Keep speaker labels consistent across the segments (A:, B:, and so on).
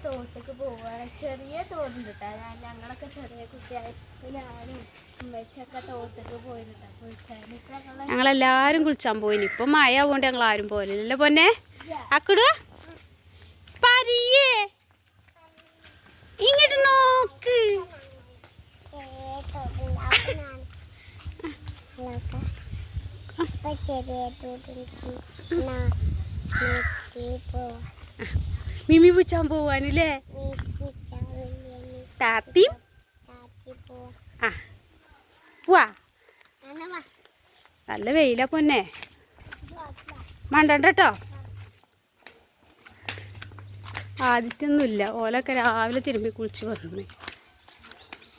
A: തോട്ടക്ക് പോവാണ്. ചെറിയ തോടുണ്ട് കേട്ടോ. ഞങ്ങളൊക്കെ ചെറിയ കുട്ടിയായി ഞാനും ഉമ്മച്ചൊക്കെ തോട്ടക്ക് പോയിട്ടാ കുളിച്ചാൽ.
B: ഞങ്ങളെല്ലാരും കുളിച്ചാൻ പോയിന്. ഇപ്പൊ മഴ ആവുകൊണ്ട് ഞങ്ങൾ ആരും പോയില്ലല്ലോ പൊന്നെ. അക്കുടു പരിയേ ഇങ്ങോട്ട് നോക്ക്. മിമി പൂച്ചാൻ പോവാനല്ലേ? താത്തി ആ പോവാ. നല്ല വെയിലാ പൊന്നെ. മണ്ടട്ടോ. ആദ്യത്തൊന്നുമില്ല. ഓലൊക്കെ രാവിലെ തിരുമ്പി കുളിച്ച് വന്നു.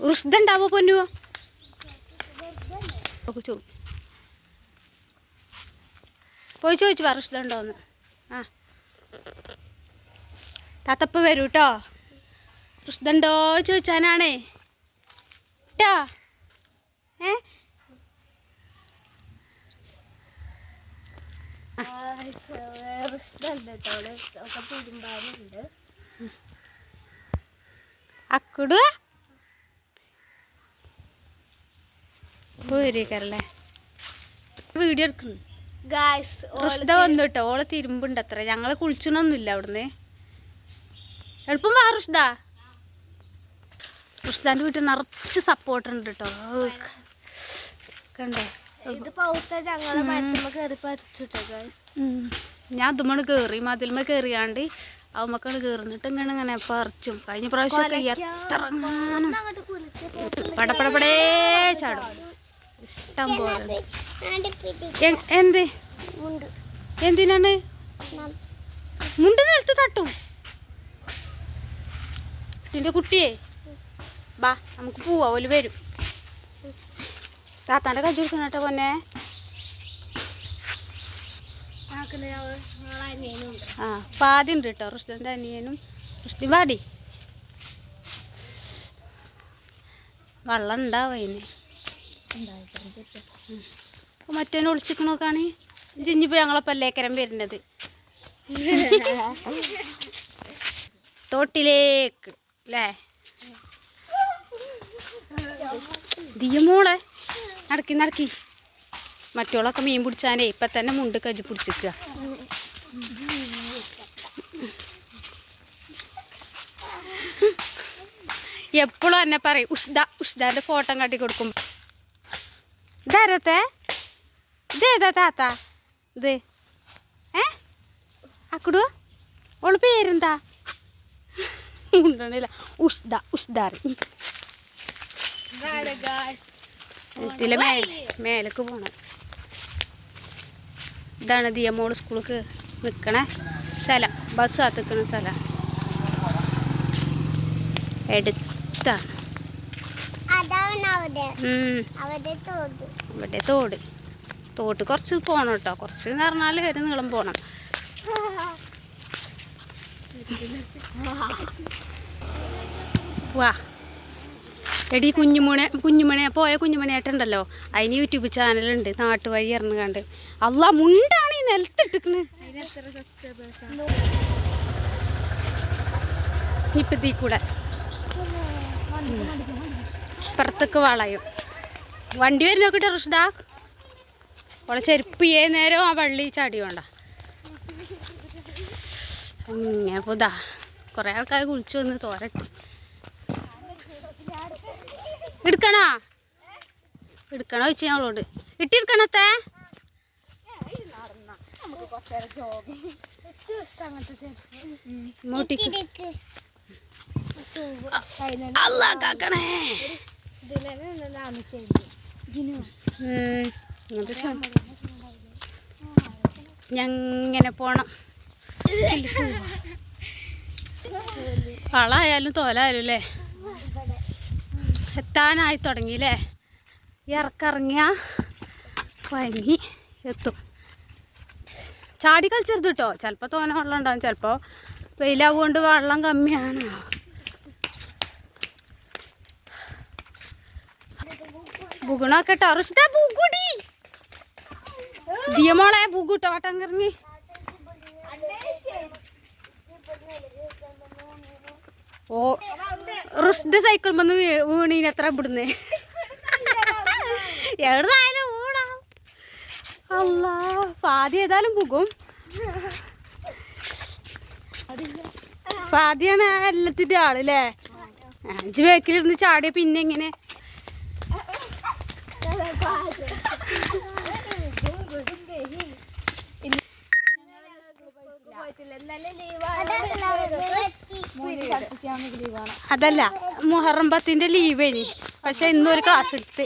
B: റുഷ്ദുണ്ടാവോ പൊന്നുവോ? പോയി ചോദിച്ചു പറ റുഷ്ദുണ്ടോന്ന്. ആ താത്തപ്പ വരൂ കേട്ടോ. റുഷ്ദുണ്ടോ ചോദിച്ചാനാണേ കേട്ടോ. അക്കുടു പോരല്ലേ വീഡിയോ എടുക്കുന്നു. റുഷ്ദ വന്നു കേട്ടോ. ഓളെ തിരുമ്പുണ്ട് അത്ര. ഞങ്ങള് കുളിച്ചണൊന്നുമില്ല അവിടുന്ന്. എളുപ്പം വാ റുഷ്ദ. റുഷ്ദാന്റെ വീട്ടിൽ നിറച്ച് സപ്പോർട്ടുണ്ട് കേട്ടോ. കണ്ടോ ഞാൻ അതുമ്മണ് കേറി. മതിൽമ കേറിയാണ്ട് അവമ്മക്കാണ് കേറിന്നിട്ട് ഇങ്ങനെ പറിച്ചും. കഴിഞ്ഞ പ്രാവശ്യമൊക്കെ എത്രങ്ങാനും പടപടപടേ ചാടും. ഇഷ്ടം പോലെ. എന്തിനാണ് മുണ്ട് നിലത്ത് തട്ടും? നിന്റെ കുട്ടിയെ ബാ നമുക്ക് പോവാ. ഓല് വരും. താത്താൻ്റെ കജ്ജ് പിടിച്ചോ കേട്ടോ പൊന്നെ. ആ പാതി ഉണ്ട് കേട്ടോ. റുഷ്ദൻ്റെ അനിയനും റുഷ്ദി വാടി. വെള്ളം ഉണ്ടാവും അതിന്. മറ്റേനെ ഒളിച്ചിക്കണോക്കാണ്. ജിഞ്ഞിപ്പോ ഞങ്ങളെ പല്ലേക്കരം വരുന്നത്. തോട്ടിലേക്ക് അല്ലേ? ദിയമോളെ നടക്കി നടക്കി. മറ്റോളൊക്കെ മീൻ പിടിച്ചാനേ ഇപ്പം തന്നെ മുണ്ട് കജ്ജി പിടിച്ചിക്കുക. എപ്പോഴും എന്നെ പറയും ഉഷ്ദാൻ്റെ ഫോട്ടോ കാട്ടി കൊടുക്കും. ഇതാരത്തെ ഇതേതാ താത്ത? ഇത് അക്കുടു ഓള് പേരെന്താ? ഉണ്ടണില്ല. ഉഷ്ദാർ. ഇതിലെ മേലേക്ക് പോണം. ഇതാണ് ദിയമോള് സ്കൂൾക്ക് നിൽക്കണ സ്ഥലം. ബസ് കാത്തിക്കണ സ്ഥലം. എടുത്താണ് അവിടെ തോട്. തോട്ട് കുറച്ച് പോണം കേട്ടോ. കുറച്ച് എന്ന് പറഞ്ഞാൽ ഒരു നീളം പോണം. വാ എടി കുഞ്ഞുമണി പോയ കുഞ്ഞുമണിയായിട്ടുണ്ടല്ലോ. അതിന് യൂട്യൂബ് ചാനലുണ്ട്. നാട്ടുവഴി ഇറങ്ങാണ്ട്. അല്ലാ മുണ്ടാണ് ഈ നിലത്തിട്ടിക്കണ്. ഇപ്പം തീ കൂടെ ഇപ്പുറത്തേക്ക് വളയും. വണ്ടി വരും നോക്കിട്ടെ റുഷ്ദ. ഓളെ ചെരുപ്പ് നേരം ആ വള്ളി ചാടിയോണ്ട. അങ്ങനെ പോതാ കുറേ ആൾക്കാർ കുളിച്ചു വന്ന് തോരട്ട്. എടുക്കണോ ചോദിച്ചു ഞങ്ങളോട്. ഇട്ടിരിക്കണത്തെ അല്ലാക്കണേ. ഞങ്ങനെ പോണം. വളായാലും തോലായാലും അല്ലേ എത്താനായി തുടങ്ങിയില്ലേ? ഇറക്കിറങ്ങിയ വഴങ്ങി എത്തും. ചാടി കളിച്ചരുത് കേട്ടോ. ചിലപ്പോൾ തോനെ വെള്ളം ഉണ്ടാവും. ചിലപ്പോൾ വെയിലാവുകൊണ്ട് വെള്ളം കമ്മിയാണ്. ബുഗുണൊക്കെ ടെറസ് ബുഗുടി ദിയമോളെ ബുഗുട്ടോ വട്ടം കറങ്ങി. ഓ റുഷ്ദ സൈക്കിൾ വന്ന് വീണീനത്ര ഇവിടുന്ന് എവിടുന്നായാലും ഓടാ. അല്ലാ ഫാദി ഏതായാലും പോകും. ഫാദിയാണ് എല്ലാത്തിൻ്റെ ആളല്ലേ. 5 ബേക്കിലിരുന്ന് ചാടിയ പിന്നെ എങ്ങനെ അതല്ല മുഹറം 10ന്റെ ലീവേനി. പക്ഷെ ഇന്നൊരു ക്ലാസ് എടുത്ത്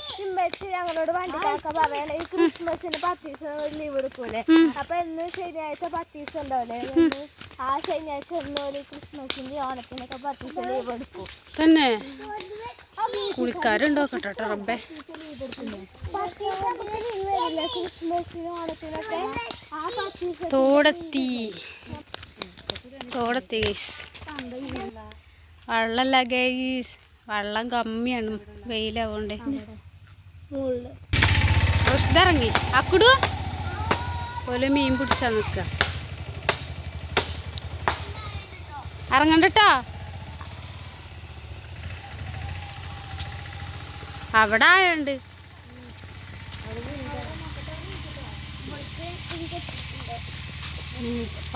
A: ഞങ്ങളോട് വണ്ടിക്കാക്ക പറയണ ഈ ക്രിസ്മസിന് 10 ദിവസം ലീവ് എടുക്കൂലേ. അപ്പൊ എന്ന് ശനിയാഴ്ച 10 ദിവസം ഉണ്ടാവില്ലേ, ആ ശനിയാഴ്ച ഒന്നോല് ക്രിസ്മസിന്റെ ഓണത്തിനൊക്കെ 10 ദിവസം ലീവ് എടുക്കും.
B: തന്നെ കുളിക്കാരുണ്ടോ കേട്ടോ റബ്ബേ.
A: ക്രിസ്മസിനും ഓണത്തിനൊക്കെ ആ 10 ദിവസം
B: തോടെത്തി ഗൈസ്. വെള്ളമല്ല ഗൈസ്, വെള്ളം കമ്മിയാണ് വെയിലാവുകൊണ്ട്. ഇറങ്ങി അക്കുടു പോലെ മീൻ പിടിച്ചാ നിക്ക. ഇറങ്ങണ്ടട്ടോ. അവിടെ ആയുണ്ട്.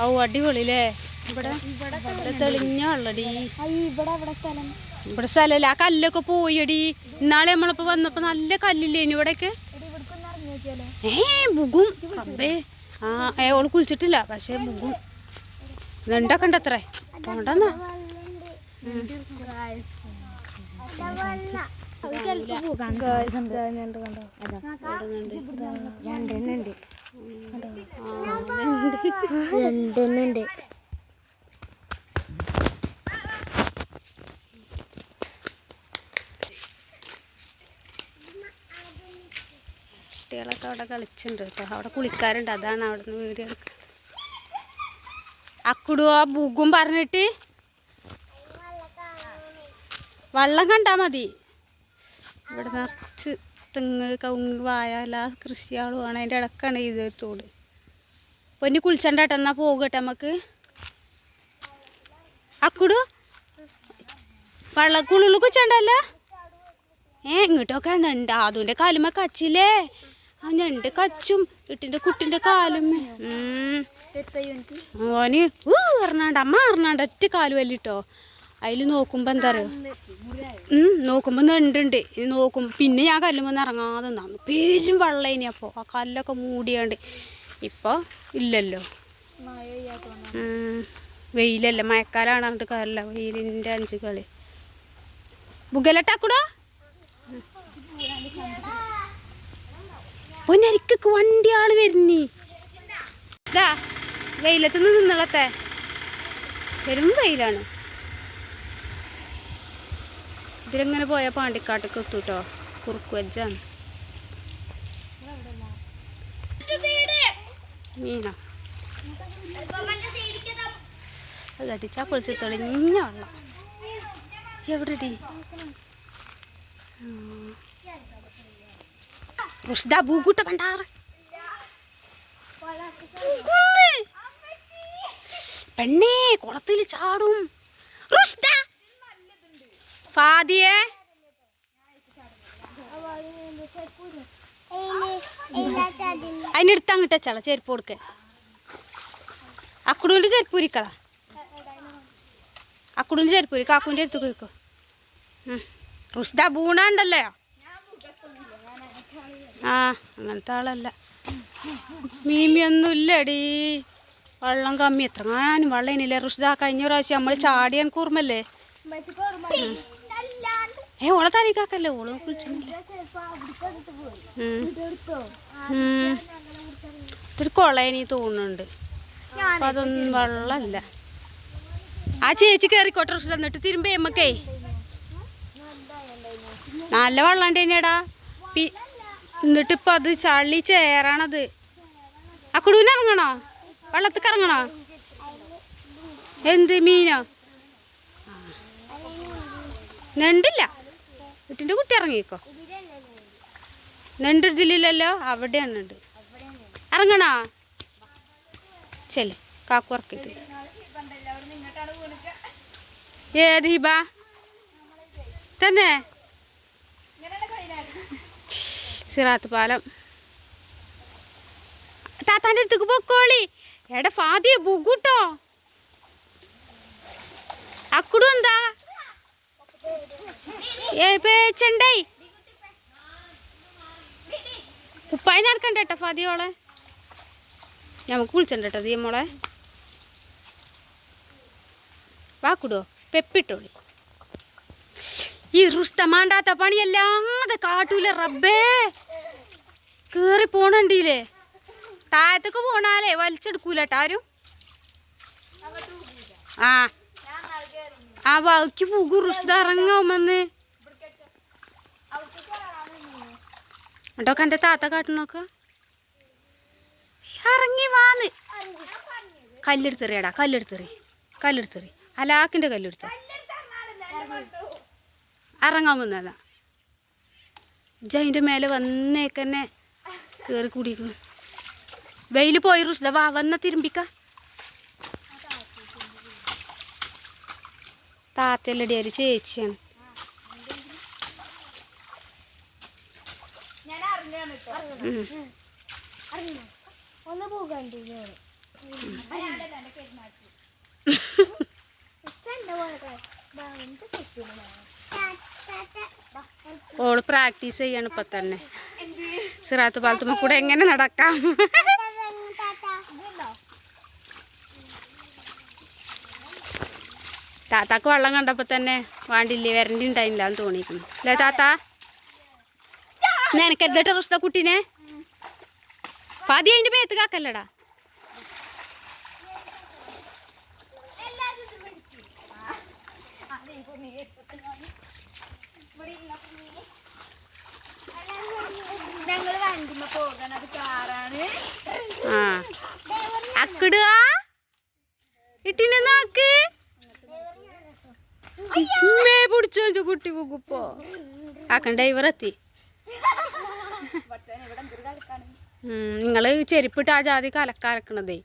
B: ഓ അടിപൊളില്ലേ. ഇവിടെ തെളിഞ്ഞ വെള്ളടി. ഇവിടെ സ്ഥലല്ല. ആ കല്ലൊക്കെ പോയടി. ഇന്നാളെ നമ്മളിപ്പോ വന്നപ്പോ നല്ല കല്ലില്ലേനി ഇവിടേക്ക്. ബുഗും അബ്ബേ. ഓള് കുളിച്ചിട്ടില്ല പക്ഷെ ബുഗും രണ്ടൊക്കെ ഉണ്ട്. അത്രേ പോണ്ടെന്നാ.
A: രണ്ടെണ്ണുണ്ട്.
B: കുട്ടികളൊക്കെ അവിടെ കളിച്ചിട്ടുണ്ട് കേട്ടോ. അവിടെ കുളിക്കാറുണ്ട്. അതാണ് അവിടെ നിന്ന് വീഡിയോ എടുക്കുക. അക്കുടു ആ ബുഗും പറഞ്ഞിട്ട് വെള്ളം കണ്ടാൽ മതി. ഇവിടെ നിറച്ച് തെങ്ങ് കവുങ്ങ് വായ എല്ലാ കൃഷിയാളുമാണ്. അതിൻ്റെ ഇടക്കാണ് ഇത് തോട്. പൊന്നി കുളിച്ചണ്ടാട്ടെ. എന്നാൽ പോകട്ടെ നമുക്ക്. അക്കുടു വെള്ളക്കുള്ളിൽ കുച്ചണ്ടല്ല. ഇങ്ങോട്ടൊക്കെ ഞണ്ട് അതിൻ്റെ കാലുമ്മ കച്ചില്ലേ. ആ ഞണ്ട് കച്ചും ഇട്ടിൻ്റെ കുട്ടിൻ്റെ കാലും ഓന് പറഞ്ഞാണ്ട് അമ്മ പറഞ്ഞാണ്ട് ഒറ്റ കാല് വല്ലിട്ടോ. അതിൽ നോക്കുമ്പോൾ എന്താ പറയുക, നോക്കുമ്പോൾ നെണ്ടുണ്ട്. നോക്കുമ്പോൾ പിന്നെ ഞാൻ കല്ലുമ്പോൾ ഇറങ്ങാതെ നിന്നു. പേരും വെള്ളം ഇനി. അപ്പോൾ ആ കല്ലൊക്കെ മൂടിയാണ്ട്. ഇപ്പോൾ ഇല്ലല്ലോ, വെയിലല്ല. മഴക്കാലമാണ് അങ്ങോട്ട് കയറില്ല. വെയിലിൻ്റെ 5 കളി ബുഗലട്ടാക്കൂടോ. പൊന്നരിക്കൊക്കെ വണ്ടി ആള് വരുന്നി. ഇതാ വെയിലത്ത് നിന്നളത്തെ വരും. വെയിലാണ്. ഇതിലെങ്ങനെ പോയാൽ പാണ്ടിക്കാട്ടൊക്കെ എത്തൂട്ടോ. കുറുക്ക് വെച്ചാണ് മീനോ. അത് അടിച്ചാൽ പൊളിച്ച് തെളിഞ്ഞ വെള്ളം. എവിടെടി റുഷ്ദ ബൂക്കൂട്ട പണ്ടാറ് പെണ്ണേ കുളത്തിൽ ചാടും. റുഷ്ദ ഫാദിയെ അതിനെടുത്ത് അങ്ങോട്ട് വെച്ചാള ചെരുപ്പ് കൊടുക്ക. അക്കുടൂൻ്റെ ചെരുപ്പ് ഉരിക്കള. അക്കുടൂൻ്റെ ചെരുപ്പ് കാക്കൂൻ്റെ അടുത്ത് പോയിക്കോ. റുഷ്ദ ബൂണുണ്ടല്ലോ. ആ അങ്ങനത്തെ ആളല്ല. മീമിയൊന്നും ഇല്ലടി. വെള്ളം കമ്മി. എത്രങ്ങാനും വെള്ളം ഇനില്ലേ റുഷ്ദ. കഴിഞ്ഞ പ്രാവശ്യം നമ്മൾ ചാടിയാൻ കൂർമ്മല്ലേ. ഓളെ തനിക്കാക്കല്ലേ. ഓള് കുളിച്ചില്ല. ഒരു കൊളേനി തോന്നുന്നുണ്ട്. അപ്പൊ അതൊന്നും വെള്ളമല്ല. ആ ചേച്ചി കയറിക്കോട്ടെ റുഷ്ദ. എന്നിട്ട് തിരുമ്പേ നമ്മക്കേ നല്ല വെള്ളം ഉണ്ടേനേടാ. എന്നിട്ടിപ്പോൾ അത് ചളി ചേറാണത്. അക്കുടൂന് ഇറങ്ങണോ? വെള്ളത്തിൽ ഇറങ്ങണോ? എന്ത് മീനോ? നെണ്ടില്ല. വീട്ടിൻ്റെ കുട്ടി ഇറങ്ങിക്കോ. നെണ്ട് ഇതില്ലല്ലോ. അവിടെയാണ് ഉണ്ട്. ഇറങ്ങണോ? ചെല്ലേ കാക്കു ഇറക്കിട്ട്. ഏത് ഹിബ തന്നെ സിറാത്ത് പാലം താത്താൻ്റെ അടുത്തേക്ക് പൊക്കോളി എടാ ഫാദിയ ബുഗൂട്ടോ അക്കുടു എന്താ പേച്ചണ്ടേ ഉപ്പായി നടക്കണ്ടേട്ടാ ഫാദിയോളെ നമുക്ക് വിളിച്ചണ്ടേട്ടോ തീ മോളെ വാക്കുടോ പെപ്പിട്ടോളി ഈ റുസ്തമാണ്ടാത്ത പണിയല്ലാതെ കാട്ടൂല റബ്ബേ കേറി പോണണ്ടില്ലേ താഴത്തേക്ക് പോണാലേ വലിച്ചെടുക്കൂലട്ടോ ആരും ആ ആ വഴിക്ക് പോകും റുസ്ത ഇറങ്ങാമെന്ന് കേട്ടോ എൻ്റെ താത്ത കാട്ടണോക്ക ഇറങ്ങി വാന്ന് കല്ലെടുത്തെറിയടാ കല്ലെടുത്തെറി അലാക്കിൻ്റെ കല്ലെടുത്ത ഇറങ്ങാൻ വന്നതാ ജയിൻ്റെ മേലെ വന്നേക്കന്നെ കയറി കൂടിക്കുന്നു വെയിൽ പോയി റുസ്ത വാ വന്ന തിരുമ്പിക്ക താത്തല്ലടി ഒരു ചേച്ചിയാണ്
A: ഒന്ന് പോകണ്ട
B: ഓള് പ്രാക്ടീസ് ചെയ്യാണ് ഇപ്പൊ തന്നെ സിറാത്ത് പാലത്തുമ്മ കൂടെ എങ്ങനെ നടക്കാം താത്താക്ക് വെള്ളം കണ്ടപ്പോ തന്നെ വേണ്ടില്ലേ വരണ്ടി ഉണ്ടായില്ല എന്ന് തോന്നിക്കുന്നു അല്ലേ താത്ത നിനക്ക് എന്നിട്ട് റുസ്ത കുട്ടീനെ പാതി അതിന്റെ മേത്ത് കാക്കല്ലടാ
A: ഞങ്ങള് വണ്ടിമ്മ പോകണത് കാറാണ്
B: ആ അക്കിടുക ഇട്ടിനെ നോക്ക് മേ പിടിച്ചോ കുട്ടി പോകുപ്പോ ആക്കൻ ഡ്രൈവർ എത്തി നിങ്ങള് ചെരുപ്പിട്ട് ആ ജാതി കലക്കലക്കണതേ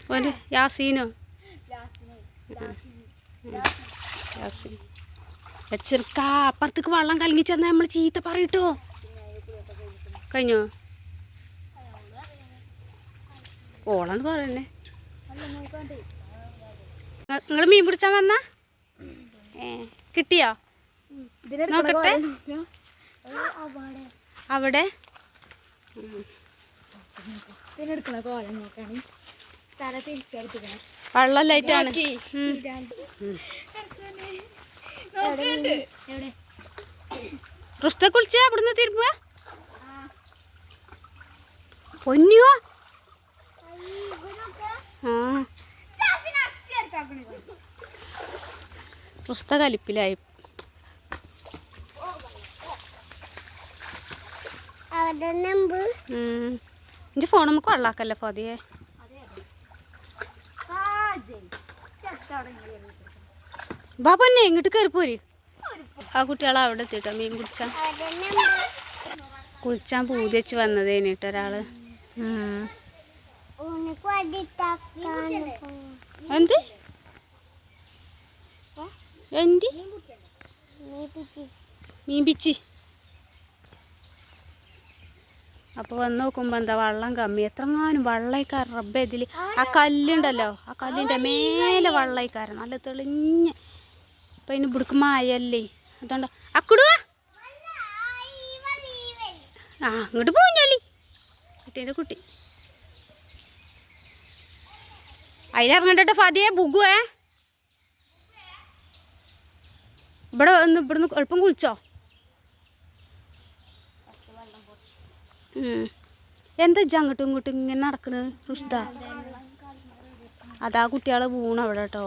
B: ഓന് യാസീനോ യാസീൻ വെച്ചെടുക്ക അപ്പുറത്തേക്ക് വെള്ളം കലങ്ങി ചെന്നാ നമ്മൾ ചീത്ത പറയട്ടോ കഴിഞ്ഞോ ഓളാണ് പറയണേ നിങ്ങൾ മീൻ പിടിച്ചാൻ വന്നാ കിട്ടിയോ നോക്കട്ടെ അവിടെ
A: ഇതിനെടുക്കണ കോലം നോക്കാണ് തല തിരിച്ചെടുത്തിക്കണം
B: വെള്ളം ലൈറ്റാണ് റുസ്ത കുളിച്ച അവിടുന്ന് തിരുമ്പുക പൊന്നിയോ ആ റുസ്ത കലിപ്പിലായി എന്റെ ഫോൺ നമുക്ക് വെള്ളാക്കല്ലേ ഫാദിയെ ബാബന്നെ ഇങ്ങോട്ട് കയറിപ്പോര് ആ കുട്ടികളെ അവിടെ എത്തിട്ടോ മീൻ കുളിച്ചാൻ പൂതി വെച്ച് വന്നതേനിട്ട് ഒരാള് എന്ത് എന്ത് മീൻ പിച്ചി അപ്പോൾ വന്ന് നോക്കുമ്പോൾ എന്താ വെള്ളം കമ്മി എത്രങ്ങാനും വെള്ളയിക്കാരൻ റബ്ബേ ഇതിൽ ആ കല്ലുണ്ടല്ലോ ആ കല്ലിൻ്റെ മേലെ വെള്ളയിക്കാരൻ നല്ല തെളിഞ്ഞ് അപ്പം അതിന് ഇവിടേക്ക് മായല്ലേ അതുകൊണ്ട് അക്കുടുക ആ ഇങ്ങോട്ട് പോഞ്ഞാലി കുട്ടീൻ്റെ കുട്ടി അതിലിറങ്ങട്ടെ ഫാദിയെ ബുഗുവേ ഇവിടുന്ന് എളുപ്പം കുളിച്ചോ എന്താ അങ്ങോട്ടും ഇങ്ങോട്ടും ഇങ്ങനെ നടക്കണത് റുഷ്ദ അതാ കുട്ടികളെ വീണ് അവിടെ കേട്ടോ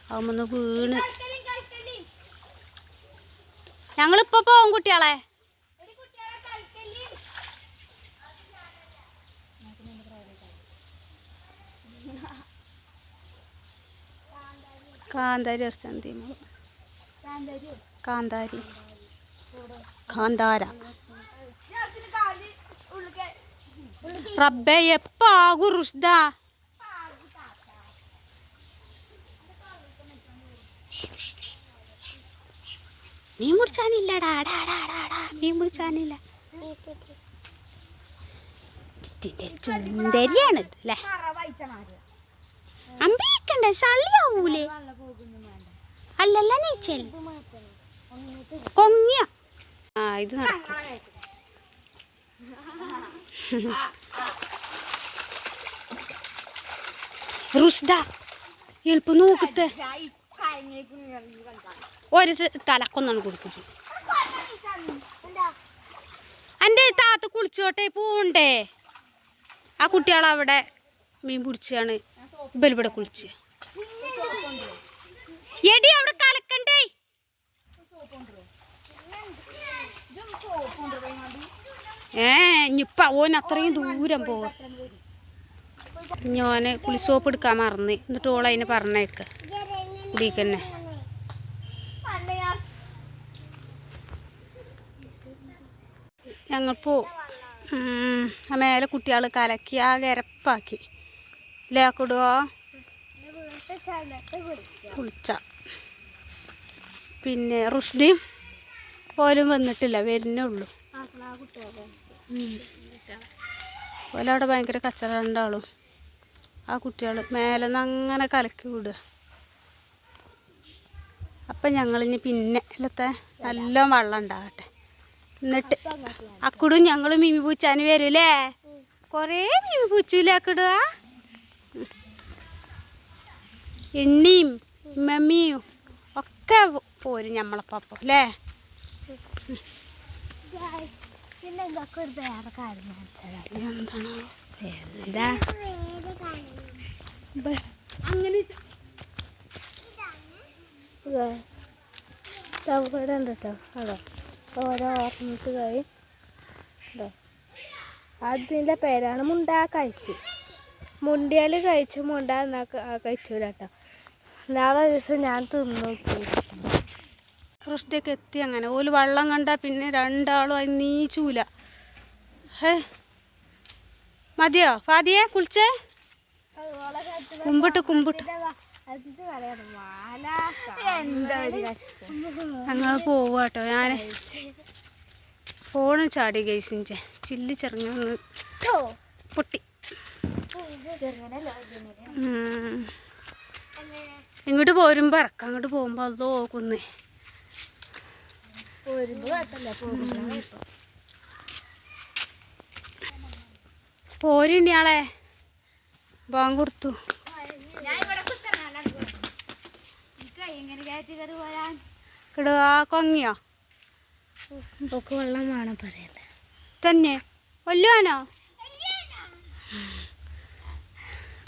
B: ആവുമ്പൊന്ന് വീണ് ഞങ്ങളിപ്പോ പോവും കുട്ടികളെ കാന്താരി അർച്ചന്തി കാന്താരി കാന്താര റബ്ബേ എപ്പാകും റുഷ്ദ മീൻ പിടിച്ചാനില്ലടാ മീൻ പിടിച്ചാനില്ല. ചുന്തരിയാണിത് അല്ലേ? അമ്പിക്കണ്ട ചളിയാവൂലേ? അല്ലല്ല നീച്ചൽ കൊങ്ങിയ. ആ ഇത് നടക്കും. റുഷ്ദ എളുപ്പം നോക്കത്തെ ഒരു തലക്കൊന്നാണ് കൊടുക്കുക. എൻ്റെ താത്ത കുളിച്ചോട്ടെ പോണ്ടേ? ആ കുട്ടികളവിടെ മീൻ പിടിച്ചാണ് ബലിവിടെ കുളിച്ച്. എടി അവിടെ കലക്കണ്ടേ? ഇനിപ്പ ഓൻ അത്രയും ദൂരം പോകും. ഞാൻ കുളിസോപ്പ് എടുക്കാൻ മറന്ന്. എന്നിട്ട് ഓൾ അതിനെ പറഞ്ഞേക്ക കുടിക്കന്നെ. ഞങ്ങളിപ്പോൾ ആ മേലെ കുട്ടികൾ കലക്കി ആ ഗരപ്പാക്കി ലേക്കിടുക കുളിച്ച. പിന്നെ റുഷ്ദിയും പോലും വന്നിട്ടില്ല, വരുന്നേ ഉള്ളൂ. ഓലവിടെ ഭയങ്കര കച്ചറ രണ്ടാളും. ആ കുട്ടികൾ മേലെ നിന്ന് അങ്ങനെ കലക്കി വിടുക. അപ്പം ഞങ്ങളിനി പിന്നെ ഇല്ലത്തെ നല്ല വെള്ളം ഉണ്ടാകട്ടെ. എന്നിട്ട് അക്കുടും ഞങ്ങളും മീമി പൂച്ചാന് വരൂലേ? കുറേ മീമി പൂച്ചൂലേ അക്കിടുക? എണ്ണിയും മമ്മിയും ഒക്കെ പോരും ഞമ്മളപ്പം അല്ലേ? അങ്ങനെ ചവിടെ ഉണ്ട് കേട്ടോ. അതോ ഓരോ ഓർമ്മത്ത് കഴി അതിൻ്റെ പേരാണ് മുണ്ടാ കഴിച്ച്. മുണ്ടിയാൽ കഴിച്ച് മുണ്ടാ എന്നാ കഴിച്ചൂല കേട്ടോ. നാളെ ദിവസം ഞാൻ തിന്നു നോക്കി. കൃഷ്ണയൊക്കെ എത്തി. അങ്ങനെ ഓല് വെള്ളം കണ്ടാൽ പിന്നെ രണ്ടാളും അത് നീച്ചൂല. മതിയോ ഫാദിയെ കുളിച്ചേ? കുമ്പിട്ട് ഞങ്ങൾ പോവാട്ടോ. ഞാൻ ഫോണ് ചാടി ഗൈസിൻ്റെ ചില്ലി ചെറുങ്ങനെ പൊട്ടി. ഇങ്ങോട്ട് പോരുമ്പോൾ ഇറക്കാം. അങ്ങോട്ട് പോകുമ്പോൾ അതോ കുന്നേ പോരുണ്ണിയാളെ ബാങ്ക് കൊടുത്തു. കിടുക കൊങ്ങിയോ? ഒക്കെ വെള്ളം വേണം പറയല്ലേ തന്നെ. വല്ലുവാനോ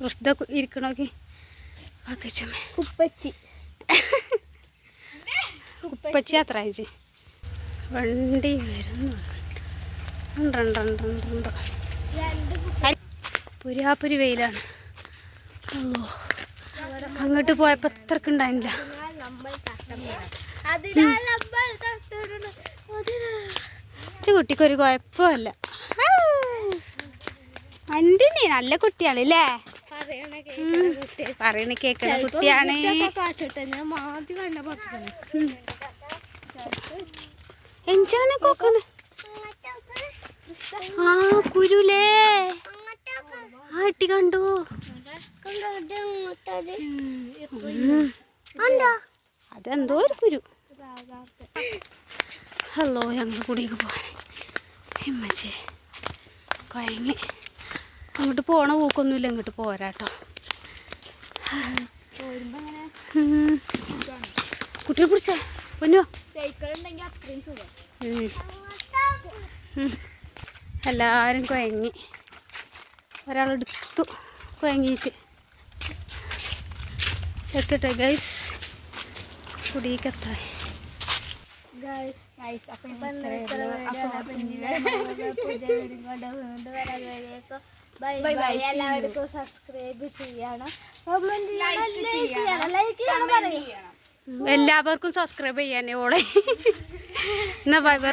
B: റുഷ്ദ ഇരിക്കണോക്കി? ഉപ്പച്ചി ഉപ്പച്ചി അത്ര അയച്ച് വണ്ടി വരുന്നുണ്ട്. പുരാപുരി വെയിലാണ്. അങ്ങോട്ട് പോയപ്പോൾ അത്രക്ക് ഉണ്ടായില്ല. കുട്ടിക്കൊരു കുഴപ്പമില്ല. എന്തിനീ നല്ല കുട്ടിയാണല്ലേ? പറയണ കേക്കണ കുട്ടിയാണ്. എന്താണ് കൊക്കണ്? ആ കുരുലേ ആട്ടി കണ്ടു. അതെന്തോ ഒരു കുരു. ഹലോ ഞങ്ങൾ കൂടിയൊക്കെ പോകാൻ ഹിമ്മച്ചേ കൊയങ്ങി. അങ്ങോട്ട് പോണ പോക്കൊന്നുമില്ല. ഇങ്ങോട്ട് പോരാട്ടോ. കുട്ടിയെ പിടിച്ചേ പൊന്നോ. എല്ലാവരും കൊയങ്ങി. ഒരാളെടുത്തു കൊയങ്ങിയിട്ട്. എത്തട്ടെ ഗൈസ്, കുടിക്കെത്തായി.
A: എല്ലാവർക്കും സബ്സ്ക്രൈബ് ചെയ്യണം, ലൈക്ക് ചെയ്യണം.
B: എല്ലാവർക്കും സബ്സ്ക്രൈബ് ചെയ്യാനേ ഓളെ. എന്നാ ബൈ ബൈ.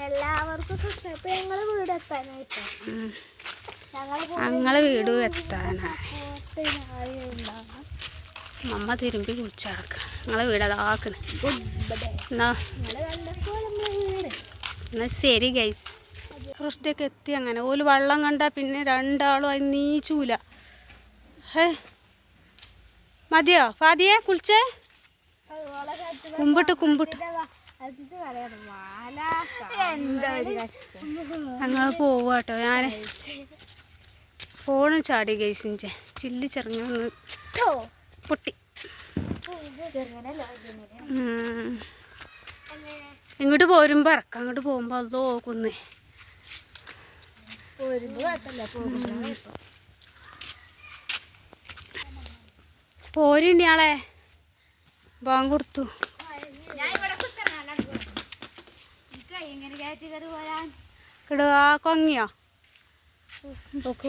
A: എല്ലാവർക്കും സബ്സ്ക്രൈബ്. ഞങ്ങളെ വീട് എത്താനായിട്ട് ഞങ്ങളെ വീട് എത്താനായി
B: അമ്മ തിരുമ്പി കുളിച്ചടക്കുക. നിങ്ങളെ വീട് അതാക്കണേ. എന്നാ ശരി ഗൈസ്. റോസ്റ്റൊക്കെ എത്തി. അങ്ങനെ ഓല് വെള്ളം കണ്ടാൽ പിന്നെ രണ്ടാളും അത് നീച്ചൂല. മതിയോ ഫാദിയെ കുളിച്ചേ? കുമ്പിട്ട് ഞങ്ങൾ പോവാട്ടോ. ഞാൻ ഫോണ് ചാടി ഗൈസിൻ്റെ ചില്ലി ചെറുങ്ങനെ പൊട്ടി. ഇങ്ങോട്ട് പോരുമ്പോൾ ഇറക്കാം. അങ്ങോട്ട് പോകുമ്പോൾ അത് നോക്കുന്നേ. പോരിണ്ടിയാളെ ബാങ്ക് കൊടുത്തു. ആ കൊങ്ങിയോ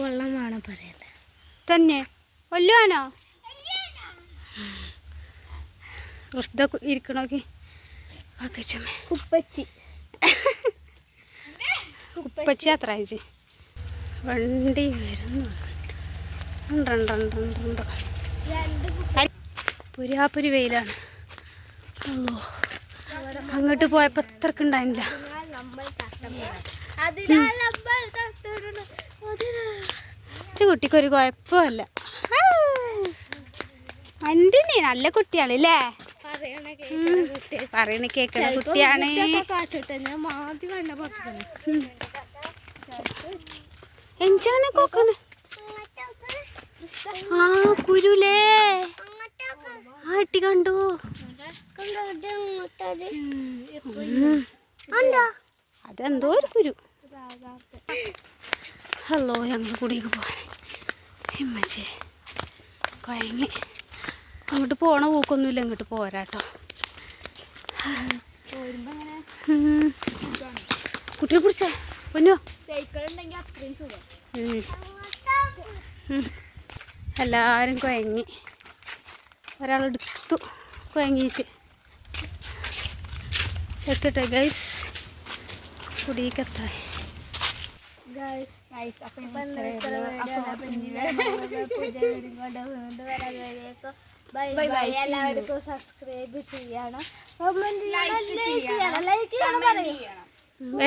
A: വെള്ളം വേണം പറയല്ലേ
B: തന്നെ വല്ലുവാനോ റുഷ്ദ ഇരിക്കണോക്കി.
A: കുപ്പച്ചി
B: കുപ്പച്ചി അത്ര അയച്ച് വണ്ടി വരുന്നു. പുരാപുരി വെയിലാണ്. അല്ലോ അങ്ങോട്ട് പോയപ്പോൾ അത്രക്ക് ഉണ്ടായില്ല. കുട്ടിക്കൊരു കുഴപ്പമില്ല. എന്തിനീ നല്ല കുട്ടിയാണല്ലേ? പറയണ കേക്കണ കുട്ടിയാണ്. എന്താണ് കൊക്കണ്? ആ കുരുലേ ആ ഇട്ടി കണ്ടു. അതെന്തോ ഒരു കുരു. ഹലോ ഞങ്ങൾ കൂടിയൊക്കെ പോകാൻ ഹിമ്മച്ചേ കൊയങ്ങി. അങ്ങോട്ട് പോണ പൂക്കൊന്നുമില്ല. ഇങ്ങോട്ട് പോരാട്ടോ. കുട്ടിയെ പിടിച്ചേ പൊന്നോ. എല്ലാവരും കൊയങ്ങി. ഒരാളെടുത്തു കൊയങ്ങിയിട്ട്. എത്തട്ടെ ഗൈസ് കുടിക്കെത്തായി.
A: എല്ലാവർക്കും സബ്സ്ക്രൈബ് ചെയ്യണം,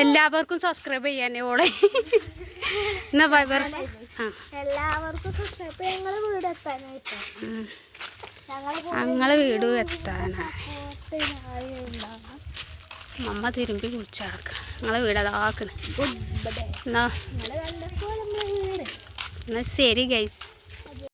B: എല്ലാവർക്കും സബ്സ്ക്രൈബ് ചെയ്യാനേ ഓളെ. എന്നാ ബൈ ബൈ.
A: എല്ലാവർക്കും സബ്സ്ക്രൈബ്. ഞങ്ങളെ വീട് എത്താനായിട്ട്
B: ഞങ്ങളെ വീട് എത്താനായി. അമ്മ തിരുമ്പി കുളിച്ചടക്കുക. ഞങ്ങളെ വീട് അതാക്കണേ. എന്നാ ശരി ഗൈസ്.